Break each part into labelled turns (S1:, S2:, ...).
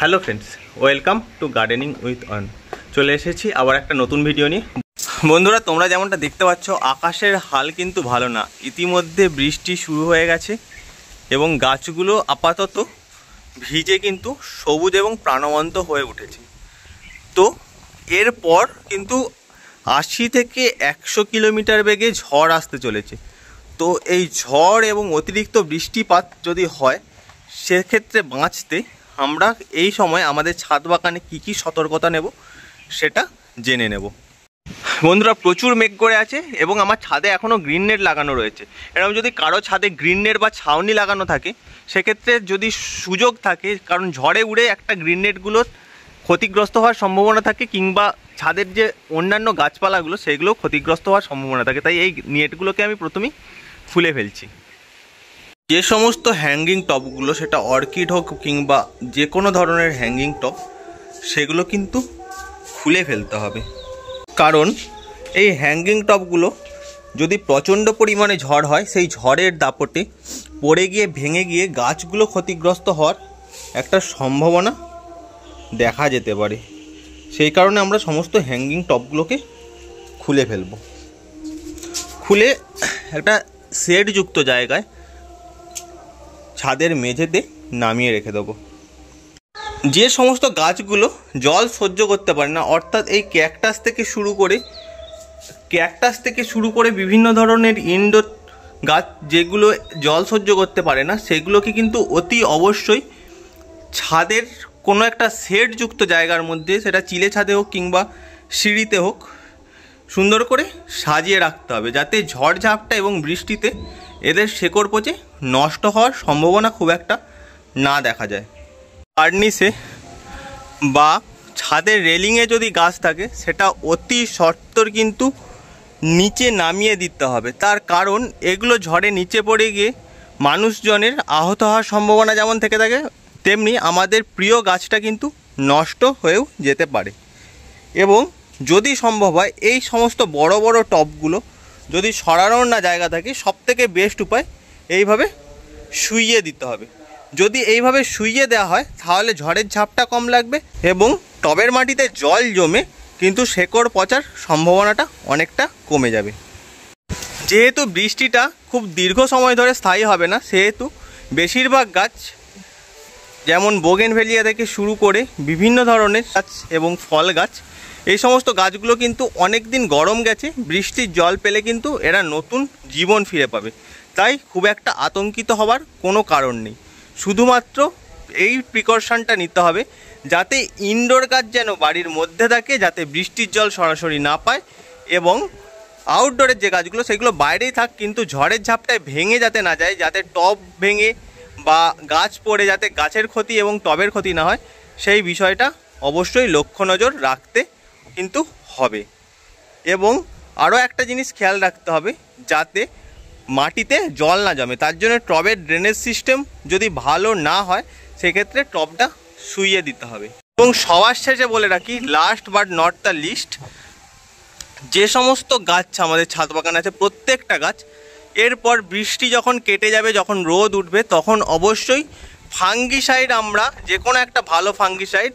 S1: Hello friends, welcome to gardening with on. চলে এসেছি আবার একটা নতুন ভিডিও নিয়ে। বন্ধুরা, তোমরা যেমনটা দেখতে পাচ্ছ, আকাশের হাল কিন্তু ভালো না। ইতিমধ্যে বৃষ্টি শুরু হয়ে গেছে এবং গাছগুলো আপাতত ভিজে কিন্তু সবুজ এবং প্রাণবন্ত হয়ে উঠেছে। তো এরপর কিন্তু 80 থেকে 100 কিলোমিটার বেগে ঝড় আসতে চলেছে। তো এই ঝড় এবং অতিরিক্ত বৃষ্টিপাত যদি হয়, সেক্ষেত্রে বাঁচতে আমরা এই সময় আমাদের ছাদ বাগানে কী কী সতর্কতা নেব সেটা জেনে নেব। বন্ধুরা, প্রচুর মেঘ করে আছে এবং আমার ছাদে এখনও গ্রিন নেট লাগানো রয়েছে। এরকম যদি কারো ছাদে গ্রিন নেট বা ছাউনি লাগানো থাকে, সেক্ষেত্রে যদি সুযোগ থাকে, কারণ ঝড়ে উড়ে একটা গ্রিন নেটগুলো ক্ষতিগ্রস্ত হওয়ার সম্ভাবনা থাকে, কিংবা ছাদের যে অন্যান্য গাছপালাগুলো সেগুলো ক্ষতিগ্রস্ত হওয়ার সম্ভাবনা থাকে। তাই এই নেটগুলোকে আমি প্রথমেই খুলে ফেলছি। যে সমস্ত হ্যাঙ্গিং টপগুলো, সেটা অর্কিড হোক কিংবা যে কোনো ধরনের হ্যাঙ্গিং টপ, সেগুলো কিন্তু খুলে ফেলতে হবে। কারণ এই হ্যাঙ্গিং টপগুলো যদি প্রচণ্ড পরিমাণে ঝড় হয়, সেই ঝড়ের দাপটে পড়ে গিয়ে ভেঙে গিয়ে গাছগুলো ক্ষতিগ্রস্ত হওয়ার একটা সম্ভাবনা দেখা যেতে পারে। সেই কারণে আমরা সমস্ত হ্যাঙ্গিং টপগুলোকে খুলে ফেলব। খুলে একটা শেডযুক্ত জায়গায় ছাদের মেঝেতে নামিয়ে রেখে দেবো। যে সমস্ত গাছগুলো জল সহ্য করতে পারে না, অর্থাৎ এই ক্যাকটাস থেকে শুরু করে বিভিন্ন ধরনের ইনডোর গাছ যেগুলো জল সহ্য করতে পারে না, সেগুলোকে কিন্তু অতি অবশ্যই ছাদের কোনো একটা শেডযুক্ত জায়গার মধ্যে, সেটা চিলে ছাদে হোক কিংবা সিঁড়িতে হোক, সুন্দর করে সাজিয়ে রাখতে হবে, যাতে ঝড়ঝাপটা এবং বৃষ্টিতে এদের শেকড় পচে নষ্ট হওয়ার সম্ভাবনা খুব একটা না দেখা যায়। কার্নিসে বা ছাদের রেলিংয়ে যদি গাছ থাকে, সেটা অতি সত্বর কিন্তু নিচে নামিয়ে দিতে হবে। তার কারণ এগুলো ঝড়ে নিচে পড়ে গিয়ে মানুষজনের আহত হওয়ার সম্ভাবনা যেমন থেকে থাকে, তেমনি আমাদের প্রিয় গাছটা কিন্তু নষ্ট হয়েও যেতে পারে। এবং যদি সম্ভব হয়, এই সমস্ত বড় বড় টবগুলো যদি সরানোর না জায়গা থাকে, সবথেকে বেস্ট উপায় এইভাবে শুইয়ে দিতে হবে। যদি এইভাবে শুইয়ে দেওয়া হয়, তাহলে ঝড়ের ঝাপটা কম লাগবে এবং টবের মাটিতে জল জমে কিন্তু শেকড় পচার সম্ভাবনাটা অনেকটা কমে যাবে। যেহেতু বৃষ্টিটা খুব দীর্ঘ সময় ধরে স্থায়ী হবে না, সেহেতু বেশিরভাগ গাছ, যেমন বোগেনভেলিয়া থেকে শুরু করে বিভিন্ন ধরনের গাছ এবং ফল গাছ, এই সমস্ত গাছগুলো কিন্তু অনেক দিন গরম গেছে, বৃষ্টির জল পেলে কিন্তু এরা নতুন জীবন ফিরে পাবে। তাই খুব একটা আতঙ্কিত হওয়ার কোনো কারণ নেই। শুধুমাত্র এই প্রিকশনটা নিতে হবে, যাতে ইনডোর গাছ যেন বাড়ির মধ্যে থাকে, যাতে বৃষ্টির জল সরাসরি না পায়, এবং আউটডোরের যে গাছগুলো সেগুলো বাইরেই থাক, কিন্তু ঝড়ের ঝাপটায় ভেঙে যাতে না যায়, যাতে টব ভেঙে বা গাছ পড়ে যাতে গাছের ক্ষতি এবং টবের ক্ষতি না হয়, সেই বিষয়টা অবশ্যই লক্ষ্য নজর রাখতে কিন্তু হবে। এবং আরও একটা জিনিস খেয়াল রাখতে হবে, যাতে মাটিতে জল না জমে। তার জন্য টবের ড্রেনেজ সিস্টেম যদি ভালো না হয়, সেক্ষেত্রে টবটা শুইয়ে দিতে হবে। এবং সবার শেষে বলে রাখি, last but not the least, যে সমস্ত গাছ আমাদের ছাদ বাগান আছে, প্রত্যেকটা গাছ এরপর বৃষ্টি যখন কেটে যাবে, যখন রোদ উঠবে, তখন অবশ্যই ফাঙ্গিসাইড, আমরা যে কোনো একটা ভালো ফাঙ্গিসাইড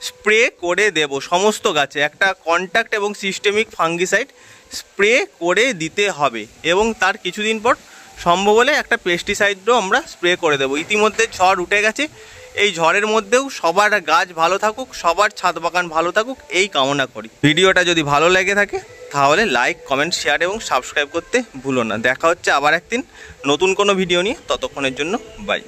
S1: স্প্রে করে দেব সমস্ত গাছে। একটা কন্ট্যাক্ট এবং সিস্টেমিক ফাঙ্গিসাইড স্প্রে করে দিতে হবে এবং তার কিছুদিন পর সম্ভব হলে একটা পেস্টিসাইডও আমরা স্প্রে করে দেবো। ইতিমধ্যে ঝড় উঠে গেছে, এই ঝড়ের মধ্যেও সবার গাছ ভালো থাকুক, সবার ছাদ বাগান ভালো থাকুক, এই কামনা করি। ভিডিওটা যদি ভালো লেগে থাকে, তাহলে লাইক, কমেন্ট, শেয়ার এবং সাবস্ক্রাইব করতে ভুলো না। দেখা হচ্ছে আবার একদিন নতুন কোনো ভিডিও নিয়ে। ততক্ষণের জন্য বাই।